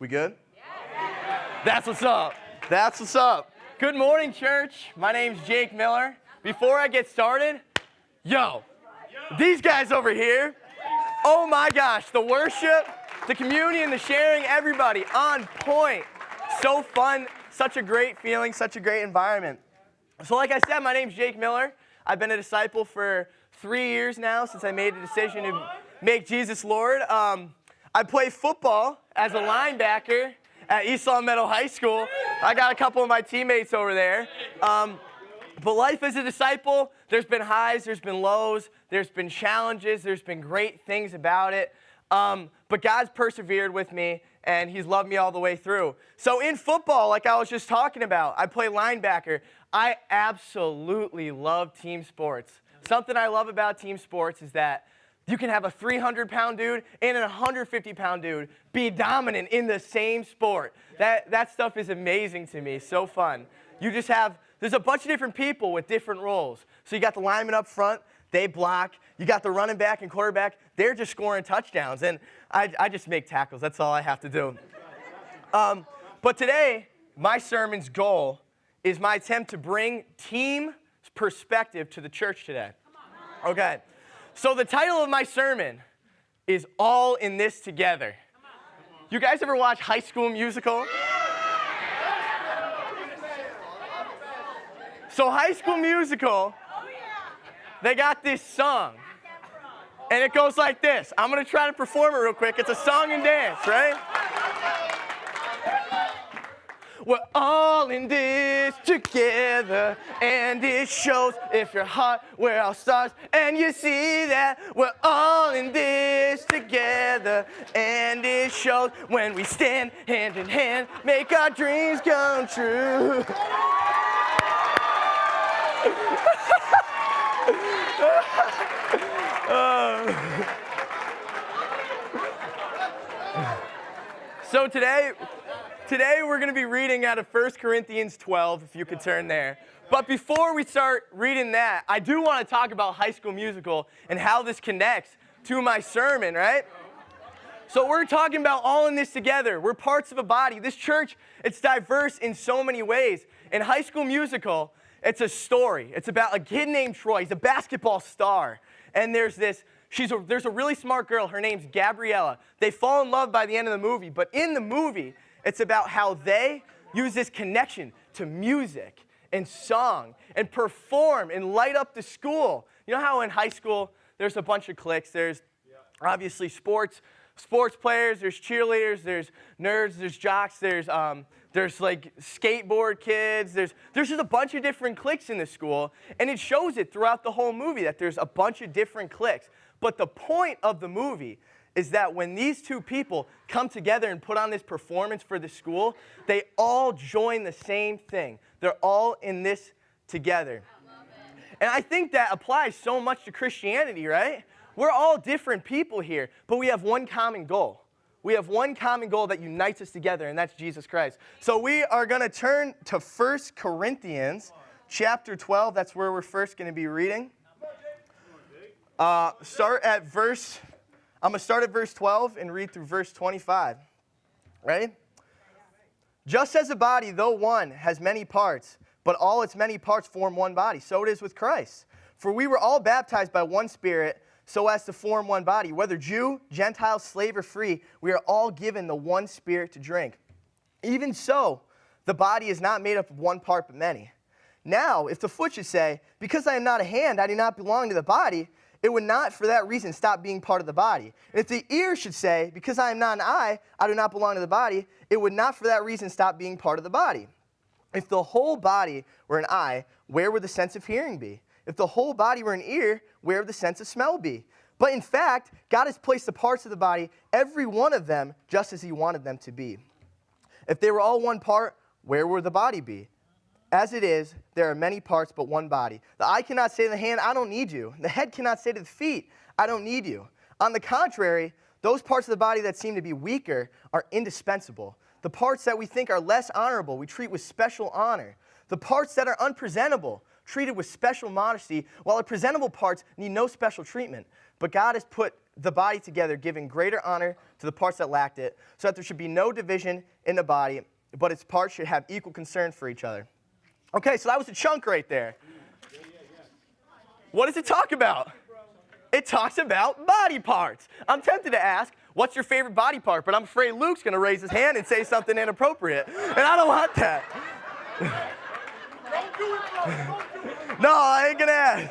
We good? That's what's up. That's what's up. Good morning, church. My name's Jake Miller. Before I get started, these guys over here, oh my gosh, the worship, the communion, the sharing, everybody on point. So fun, such a great feeling, such a great environment. So like I said, my name's Jake Miller. I've been a disciple for 3 years now since I made a decision to make Jesus Lord. I play football as a linebacker at East Long Meadow High School. I got a couple of my teammates over there. But life as a disciple, there's been highs, there's been lows, there's been challenges, there's been great things about it. But God's persevered with me, and he's loved me all the way through. So in football, like I was just talking about, I play linebacker. I absolutely love team sports. Something I love about team sports is that you can have a 300-pound dude and a 150-pound dude be dominant in the same sport. That stuff is amazing to me, so fun. You just have, there's a bunch of different people with different roles. So you got the lineman up front, they block. You got the running back and quarterback, they're just scoring touchdowns. And I just make tackles, that's all I have to do. But today, my sermon's goal is my attempt to bring team perspective to the church today. Okay. So the title of my sermon is All in This Together. You guys ever watch High School Musical? So High School Musical, they got this song, and it goes like this. I'm going to try to perform it real quick. It's a song and dance, right? We're all in this together, and it shows if your heart, we're all stars, and you see that we're all in this together, and it shows when we stand hand in hand, make our dreams come true. So today we're going to be reading out of 1 Corinthians 12, if you could turn there. But before we start reading that, I do want to talk about High School Musical and how this connects to my sermon, right? So we're talking about all in this together. We're parts of a body. This church, it's diverse in so many ways. In High School Musical, it's a story. It's about a kid named Troy. He's a basketball star. And there's a really smart girl. Her name's Gabriella. They fall in love by the end of the movie. But in the movie, it's about how they use this connection to music and song and perform and light up the school. You know how in high school, there's a bunch of cliques. There's obviously sports players, there's cheerleaders, there's nerds, there's jocks, there's like skateboard kids, there's just a bunch of different cliques in the school, and it shows it throughout the whole movie that there's a bunch of different cliques. But the point of the movie is that when these two people come together and put on this performance for the school, they all join the same thing. They're all in this together. And I think that applies so much to Christianity, right? We're all different people here, but we have one common goal. We have one common goal that unites us together, and that's Jesus Christ. So we are going to turn to 1 Corinthians chapter 12. That's where we're first going to be reading. I'm going to start at verse 12 and read through verse 25. Ready? Just as a body, though one, has many parts, but all its many parts form one body, so it is with Christ. For we were all baptized by one Spirit, so as to form one body. Whether Jew, Gentile, slave, or free, we are all given the one Spirit to drink. Even so, the body is not made up of one part but many. Now, if the foot should say, because I am not a hand, I do not belong to the body, it would not for that reason stop being part of the body. And if the ear should say, because I am not an eye, I do not belong to the body, it would not for that reason stop being part of the body. If the whole body were an eye, where would the sense of hearing be? If the whole body were an ear, where would the sense of smell be? But in fact, God has placed the parts of the body, every one of them, just as he wanted them to be. If they were all one part, where would the body be? As it is, there are many parts but one body. The eye cannot say to the hand, I don't need you. The head cannot say to the feet, I don't need you. On the contrary, those parts of the body that seem to be weaker are indispensable. The parts that we think are less honorable, we treat with special honor. The parts that are unpresentable, treated with special modesty, while the presentable parts need no special treatment. But God has put the body together, giving greater honor to the parts that lacked it, so that there should be no division in the body, but its parts should have equal concern for each other. Okay, so that was a chunk right there. What does it talk about? It talks about body parts. I'm tempted to ask, what's your favorite body part? But I'm afraid Luke's going to raise his hand and say something inappropriate. And I don't want that. No, I ain't going to ask.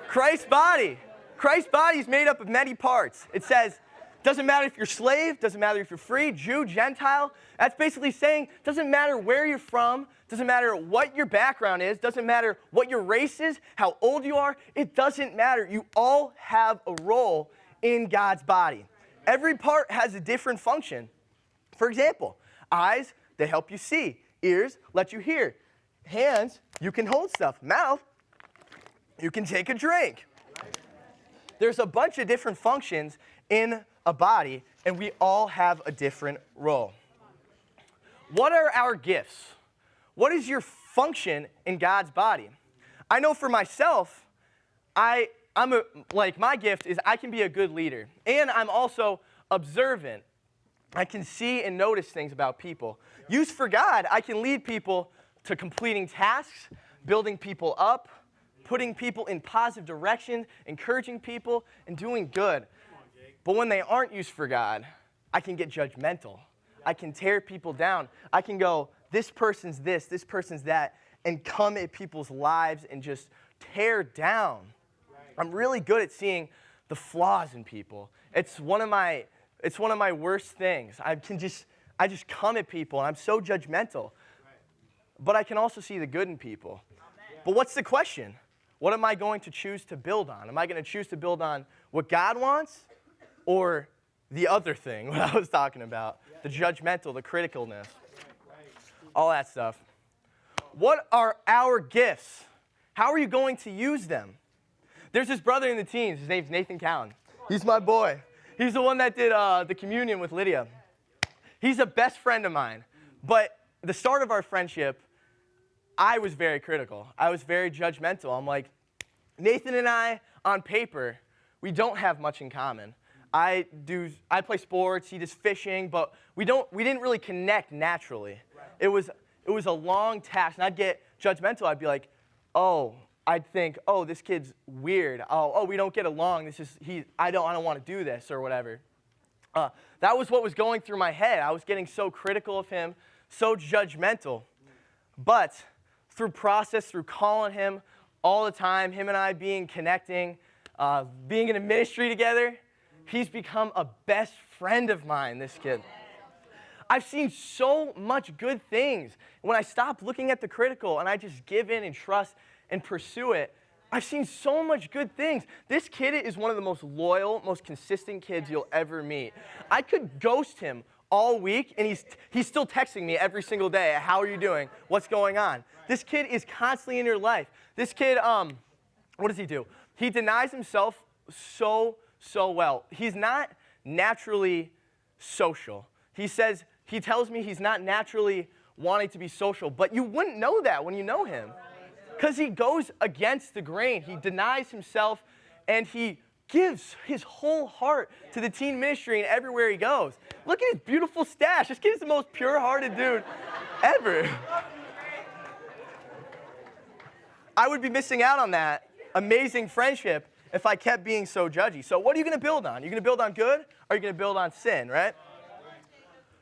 Christ's body. Christ's body is made up of many parts. It says, doesn't matter if you're slave, doesn't matter if you're free, Jew, Gentile. That's basically saying, doesn't matter where you're from, doesn't matter what your background is, doesn't matter what your race is, how old you are, it doesn't matter. You all have a role in God's body. Every part has a different function. For example, eyes, they help you see. Ears, let you hear. Hands, you can hold stuff. Mouth, you can take a drink. There's a bunch of different functions in a body, and we all have a different role. What are our gifts? What is your function in God's body? I know for myself, my gift is I can be a good leader, and I'm also observant. I can see and notice things about people. Used for God, I can lead people to completing tasks, building people up, putting people in positive direction, encouraging people, and doing good. But when they aren't used for God, I can get judgmental. I can tear people down. I can go, this person's this person's that, and come at people's lives and just tear down. I'm really good at seeing the flaws in people. It's one of my worst things. I just come at people, and I'm so judgmental. But I can also see the good in people. But what's the question? What am I going to choose to build on? Am I going to choose to build on what God wants or the other thing, what I was talking about, the judgmental, the criticalness, all that stuff? What are our gifts? How are you going to use them? There's this brother in the teens. His name's Nathan Cowan. He's my boy. He's the one that did the communion with Lydia. He's a best friend of mine. But the start of our friendship, I was very critical. I was very judgmental. I'm like, Nathan and I, on paper, we don't have much in common. I play sports, he does fishing, but we didn't really connect naturally. Right. It was a long task, and I'd get judgmental. I'd be like, I'd think, this kid's weird. We don't get along. I don't want to do this or whatever. That was what was going through my head. I was getting so critical of him, so judgmental. But through calling him all the time, him and I connecting, being in a ministry together, he's become a best friend of mine, this kid. I've seen so much good things. When I stop looking at the critical and I just give in and trust and pursue it, I've seen so much good things. This kid is one of the most loyal, most consistent kids you'll ever meet. I could ghost him all week, and he's still texting me every single day. How are you doing? What's going on? This kid is constantly in your life. This kid, what does he do? He denies himself so well. He's not naturally social. He tells me he's not naturally wanting to be social, but you wouldn't know that when you know him. Because he goes against the grain. He denies himself, and he gives his whole heart to the teen ministry and everywhere he goes. Look at his beautiful stash. This kid is the most pure-hearted dude ever. I would be missing out on that amazing friendship if I kept being so judgy. So what are you going to build on? Are you going to build on good, or are you going to build on sin, right?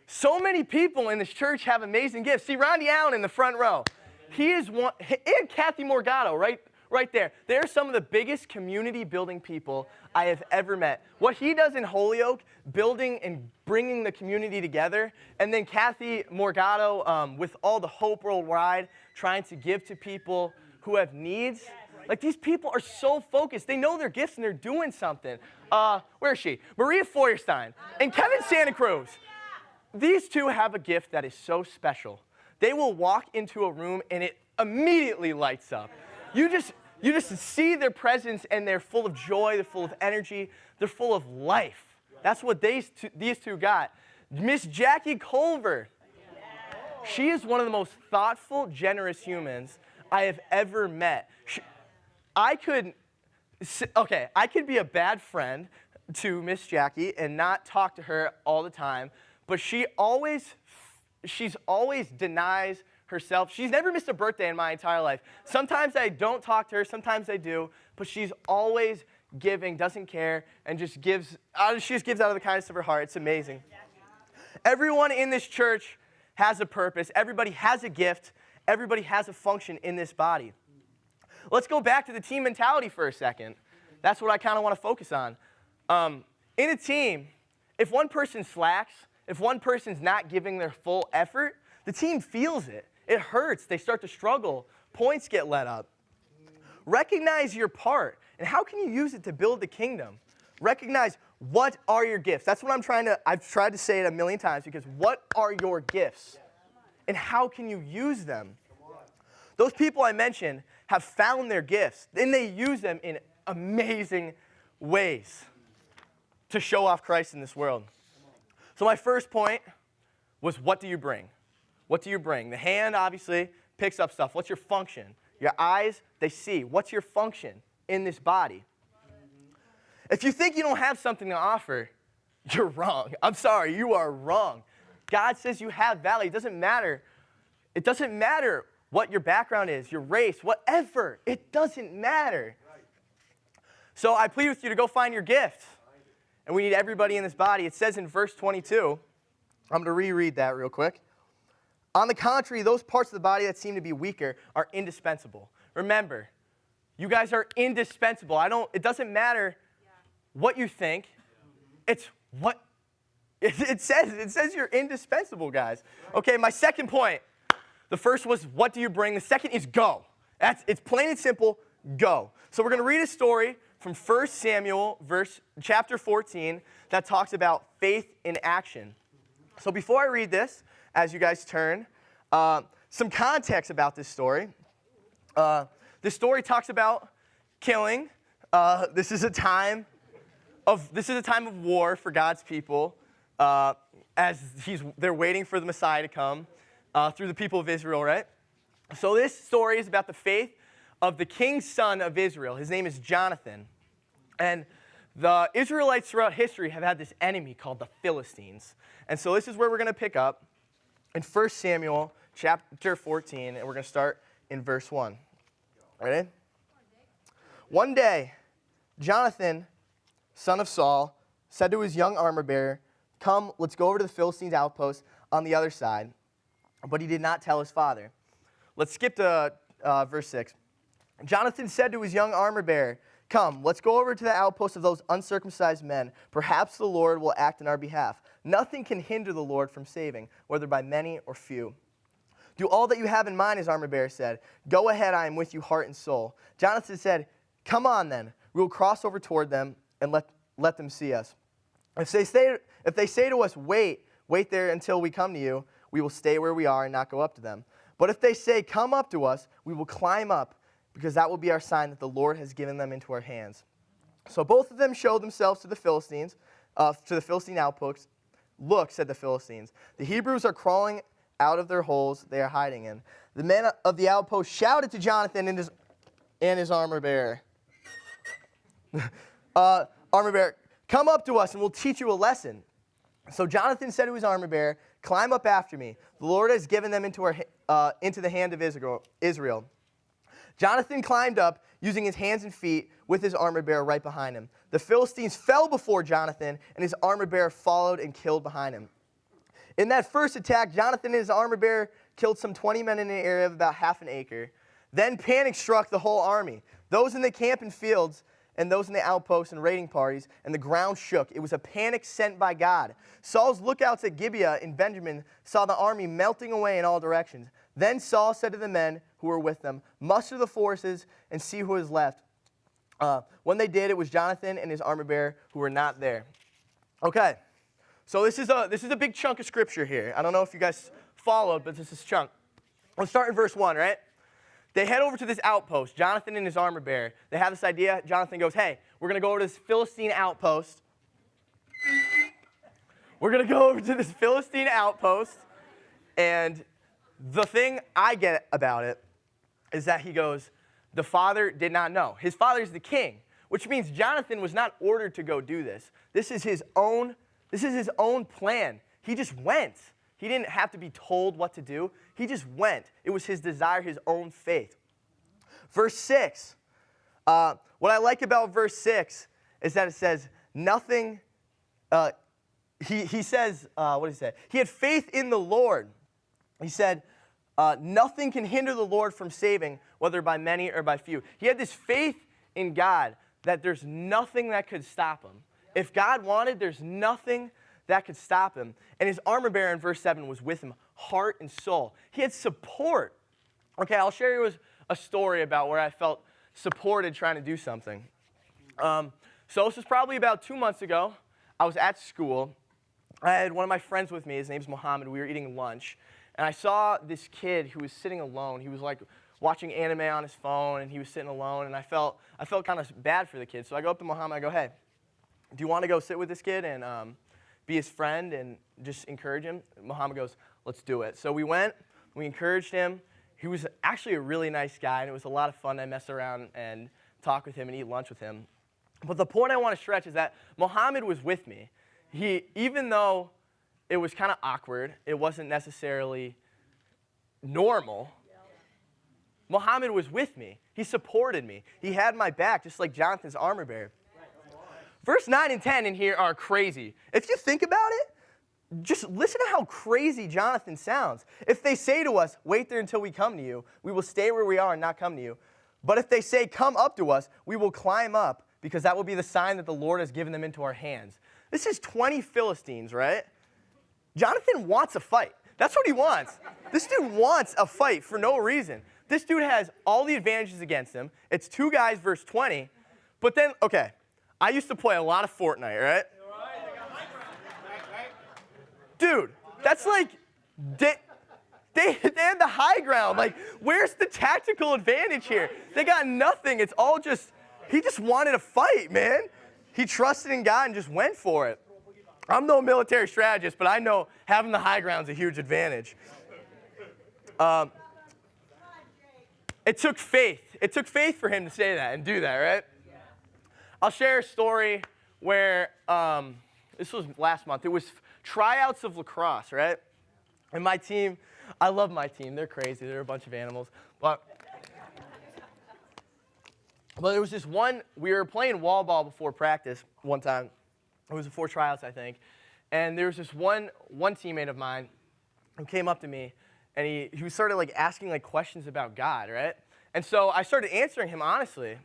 So many people in this church have amazing gifts. See, Randy Allen in the front row. He is one, and Kathy Morgado, right there. They're some of the biggest community building people I have ever met. What he does in Holyoke, building and bringing the community together, and then Kathy Morgado with all the Hope Worldwide, trying to give to people who have needs. Like, these people are so focused. They know their gifts and they're doing something. Where is she? Maria Feuerstein and Kevin Santa Cruz. These two have a gift that is so special. They will walk into a room and it immediately lights up. You just see their presence, and they're full of joy, they're full of energy, they're full of life. That's what these two got. Miss Jackie Culver. She is one of the most thoughtful, generous humans I have ever met. I could be a bad friend to Miss Jackie and not talk to her all the time, but she's always denies herself. She's never missed a birthday in my entire life. Sometimes I don't talk to her, sometimes I do, but she's always giving, doesn't care, and just gives, she just gives out of the kindness of her heart. It's amazing. Everyone in this church has a purpose. Everybody has a gift. Everybody has a function in this body. Let's go back to the team mentality for a second. That's what I kind of want to focus on. In a team, if one person slacks, if one person's not giving their full effort, the team feels it. It hurts. They start to struggle. Points get let up. Recognize your part, and how can you use it to build the kingdom? Recognize what are your gifts. That's what I've tried to say it a million times, because what are your gifts? And how can you use them? Those people I mentioned have found their gifts, and they use them in amazing ways to show off Christ in this world. So my first point was, what do you bring? What do you bring? The hand, obviously, picks up stuff. What's your function? Your eyes, they see. What's your function in this body? If you think you don't have something to offer, you're wrong. I'm sorry, you are wrong. God says you have value. It doesn't matter. It doesn't matter what your background is, your race, whatever. It doesn't matter. So I plead with you to go find your gift. And we need everybody in this body. It says in verse 22, I'm going to reread that real quick. On the contrary, those parts of the body that seem to be weaker are indispensable. Remember, you guys are indispensable. It doesn't matter what you think. It's what it says you're indispensable, guys. Okay, my second point. The first was, what do you bring? The second is go. It's plain and simple, go. So we're going to read a story from 1 Samuel, chapter 14, that talks about faith in action. So before I read this, as you guys turn, some context about this story. This story talks about killing. This is a time of war for God's people, as they're waiting for the Messiah to come through the people of Israel, right? So this story is about the faith of the king's son of Israel. His name is Jonathan. And the Israelites throughout history have had this enemy called the Philistines. And so this is where we're going to pick up in 1 Samuel chapter 14, and we're going to start in verse 1. Ready? One day, Jonathan, son of Saul, said to his young armor-bearer, "Come, let's go over to the Philistines' outpost on the other side." But he did not tell his father. Let's skip to verse 6. Jonathan said to his young armor-bearer, "Come, let's go over to the outpost of those uncircumcised men. Perhaps the Lord will act in our behalf. Nothing can hinder the Lord from saving, whether by many or few." "Do all that you have in mind," his armor-bearer said. "Go ahead, I am with you heart and soul." Jonathan said, "Come on then, we will cross over toward them and let them see us. If they say to us, 'Wait there until we come to you,' we will stay where we are and not go up to them. But if they say, 'Come up to us,' we will climb up, because that will be our sign that the Lord has given them into our hands." So both of them showed themselves to the Philistines, to the Philistine outposts. "Look," said the Philistines, "the Hebrews are crawling out of their holes they are hiding in." The men of the outpost shouted to Jonathan and his armor-bearer, "Armor-bearer, come up to us and we'll teach you a lesson." So Jonathan said to his armor-bearer, "Climb up after me. The Lord has given them into the hand of Israel." Jonathan climbed up, using his hands and feet, with his armor-bearer right behind him. The Philistines fell before Jonathan, and his armor-bearer followed and killed behind him. In that first attack, Jonathan and his armor-bearer killed some 20 men in an area of about half an acre. Then panic struck the whole army, those in the camp and fields, and those in the outposts and raiding parties, and the ground shook. It was a panic sent by God. Saul's lookouts at Gibeah in Benjamin saw the army melting away in all directions. Then Saul said to the men who were with them, "Muster the forces and see who is left." When they did, it was Jonathan and his armor-bearer who were not there. Okay, so this is a big chunk of scripture here. I don't know if you guys followed, but this is a chunk. Let's start in verse 1, right? They head over to this outpost, Jonathan and his armor-bearer. They have this idea. Jonathan goes, "Hey, we're going to go over to this Philistine outpost. We're going to go over to this Philistine outpost." And the thing I get about it is that he goes, the father did not know. His father is the king, which means Jonathan was not ordered to go do this. This is his own plan. He just went. He didn't have to be told what to do. He just went. It was his desire, his own faith. Verse 6. What I like about verse 6 is that it says, nothing, he says, what did he say? He had faith in the Lord. He said, nothing can hinder the Lord from saving, whether by many or by few. He had this faith in God that there's nothing that could stop him. If God wanted, there's nothing that could stop him. And his armor bearer in verse 7 was with him, heart and soul. He had support. Okay, I'll share you a story about where I felt supported trying to do something. So this was probably about 2 months ago. I was at school. I had one of my friends with me. His name's Mohammed. We were eating lunch. And I saw this kid who was sitting alone. He was like watching anime on his phone, and he was sitting alone. And I felt kind of bad for the kid. So I go up to Mohammed. I go, hey, do you want to go sit with this kid and be his friend and just encourage him? Mohammed goes, let's do it. So we went. We encouraged him. He was actually a really nice guy, and it was a lot of fun to mess around and talk with him and eat lunch with him. But the point I want to stretch is that Mohammed was with me. Even though it was kind of awkward, it wasn't necessarily normal, Mohammed was with me. He supported me. He had my back, just like Jonathan's armor bearer. Verse 9 and 10 in here are crazy. If you think about it, just listen to how crazy Jonathan sounds. If they say to us, wait there until we come to you, we will stay where we are and not come to you. But if they say, come up to us, we will climb up, because that will be the sign that the Lord has given them into our hands. This is 20 Philistines, right? Jonathan wants a fight. That's what he wants. This dude wants a fight for no reason. This dude has all the advantages against him. It's 2 guys versus 20. But then, okay, I used to play a lot of Fortnite, right? Dude, that's like, they had the high ground. Like, where's the tactical advantage here? They got nothing. It's all just, he just wanted a fight, man. He trusted in God and just went for it. I'm no military strategist, but I know having the high ground is a huge advantage. It took faith. It took faith for him to say that and do that, right? I'll share a story where, this was last month. It was tryouts of lacrosse, right? And my team, I love my team. They're crazy. They're a bunch of animals. But there was this one, we were playing wall ball before practice one time. It was before tryouts, I think. And there was this one teammate of mine who came up to me, and he started like asking like questions about God, right? And so I started answering him honestly.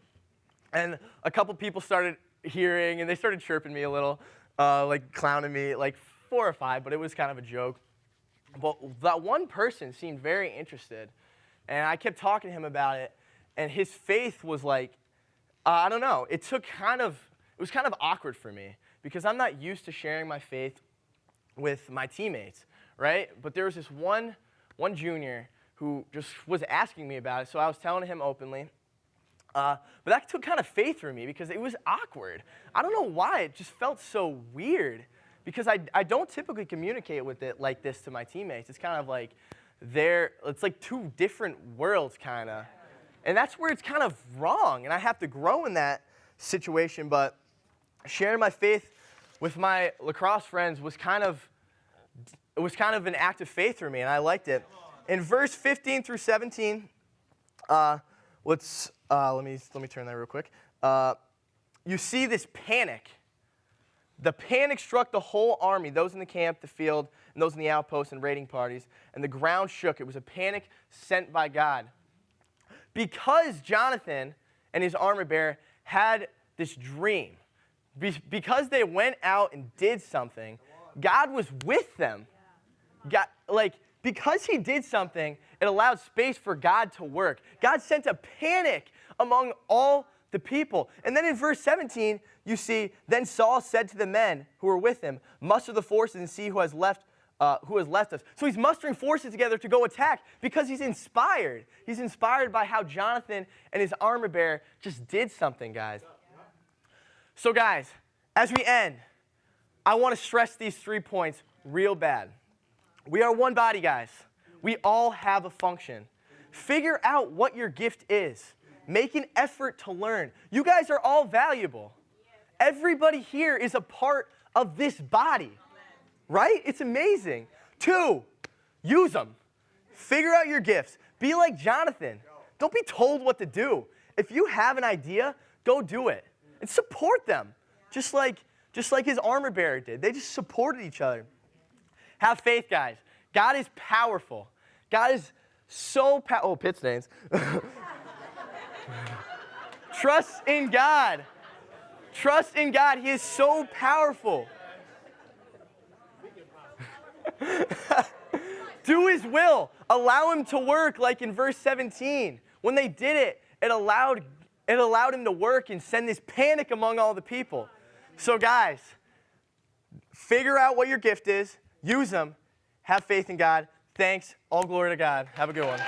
And a couple people started hearing, and they started chirping me a little, like clowning me, like 4 or 5, but it was kind of a joke. But that one person seemed very interested, and I kept talking to him about it, and his faith was like, I don't know, it was kind of awkward for me, because I'm not used to sharing my faith with my teammates, right? But there was this one junior who just was asking me about it, so I was telling him openly. But that took kind of faith from me, because it was awkward. I don't know why, it just felt so weird, because I don't typically communicate with it like this to my teammates. It's kind of like it's like 2 different worlds, kind of. And that's where it's kind of wrong, and I have to grow in that situation. But sharing my faith with my lacrosse friends was kind of an act of faith for me, and I liked it. In verse 15 through 17, let me turn that real quick. You see this panic. The panic struck the whole army, those in the camp, the field, and those in the outposts and raiding parties, and the ground shook. It was a panic sent by God. Because Jonathan and his armor bearer had this dream, because they went out and did something, God was with them. Because he did something, it allowed space for God to work. God sent a panic among all the people. And then in verse 17, you see, then Saul said to the men who were with him, muster the forces and see who has left us. So he's mustering forces together to go attack because he's inspired. He's inspired by how Jonathan and his armor bearer just did something, guys. So guys, as we end, I want to stress these 3 points real bad. We are one body, guys. We all have a function. Figure out what your gift is. Make an effort to learn. You guys are all valuable. Everybody here is a part of this body, right? It's amazing. 2, use them. Figure out your gifts. Be like Jonathan. Don't be told what to do. If you have an idea, go do it. And support them, just like his armor bearer did. They just supported each other. Have faith, guys. God is powerful. God is so powerful. Oh, pit stains. Trust in God. Trust in God. He is so powerful. Do his will. Allow him to work, like in verse 17. When they did it, it allowed him to work and send this panic among all the people. So guys, figure out what your gift is. Use them. Have faith in God. Thanks. All glory to God. Have a good one.